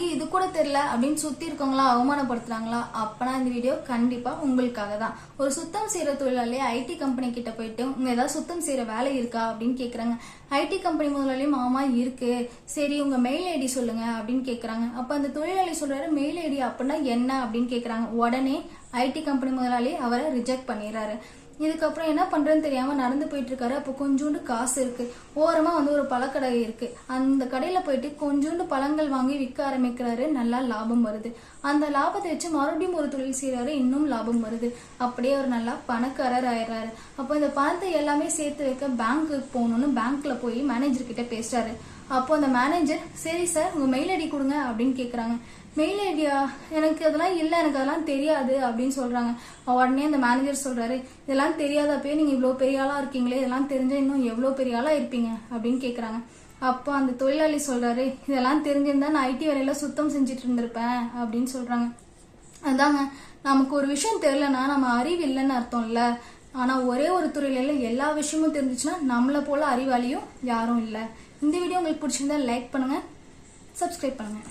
உனக்கு இது கூட தெரியல அப்படின்னு சுத்தி இருக்கவங்களா அவமானப்படுத்துறாங்களா? அப்பனா இந்த வீடியோ கண்டிப்பா உங்களுக்காக தான். ஒரு சுத்தம் செய்யற தொழிலாளி ஐடி கம்பெனி கிட்ட போயிட்டு உங்க ஏதாவது சுத்தம் செய்யற வேலை இருக்கா அப்படின்னு கேக்குறாங்க. ஐடி கம்பெனி முதலாளியும் ஆமா இருக்கு, சரி உங்க மெயில் ஐடி சொல்லுங்க அப்படின்னு கேக்குறாங்க. அப்ப அந்த தொழிலாளி சொல்றாரு, மெயில் ஐடி அப்படின்னா என்ன அப்படின்னு கேக்குறாங்க. உடனே ஐடி கம்பெனி முதலாளி அவரை ரிஜெக்ட் பண்ணிடுறாரு. இதுக்கப்புறம் என்ன பண்றேன்னு தெரியாம நடந்து போயிட்டு இருக்காரு. அப்போ கொஞ்சோண்டு காசு இருக்கு, ஓரமா ஒரு பழக்கடை இருக்கு. அந்த கடையில போயிட்டு கொஞ்சோண்டு பழங்கள் வாங்கி விற்க ஆரம்பிக்கிறாரு. நல்லா லாபம் வருது. அந்த லாபத்தை வச்சு மறுபடியும் ஒரு தொழில் செய்யறாரு, இன்னும் லாபம் வருது. அப்படியே அவர் நல்லா பணக்காரர் ஆயிடுறாரு. அப்போ இந்த பணத்தை எல்லாமே சேர்த்து வைக்க பேங்க்குக்கு போகணும்னு பேங்க்ல போய் மேனேஜர் கிட்ட பேசுறாரு. அப்போ அந்த மேனேஜர், சரி சார் உங்க மெயில் ஐடி கொடுங்க அப்படின்னு கேக்குறாங்க. Mail idea? எனக்கு அதெல்லாம் இல்ல, எனக்கு அதெல்லாம் தெரியாது அப்படின்னு சொல்றாங்க. உடனே அந்த மேனேஜர் சொல்றாரு, இதெல்லாம் தெரியாதப்பே நீங்க இவ்வளவு பெரிய ஆளா இருக்கீங்களே, இதெல்லாம் தெரிஞ்சா இன்னும் எவ்வளவு பெரிய ஆளா இருப்பீங்க அப்படின்னு கேக்குறாங்க. அப்போ அந்த தொழிலாளி சொல்றாரு, இதெல்லாம் தெரிஞ்சிருந்தா நான் ஐடி வேலையில சுத்தம் செஞ்சுட்டு இருந்திருப்பேன் அப்படின்னு சொல்றாங்க. அதாங்க, நமக்கு ஒரு விஷயம் தெரியலன்னா நம்ம அறிவு இல்லைன்னு அர்த்தம் இல்ல. ஆனா ஒரே ஒரு துறையில எல்லா விஷயமும் தெரிஞ்சிச்சுன்னா நம்மளை போல அறிவாளியும் யாரும் இல்ல. இந்த வீடியோ உங்களுக்கு பிடிச்சிருந்தா லைக் பண்ணுங்க, சப்ஸ்கிரைப் பண்ணுங்க.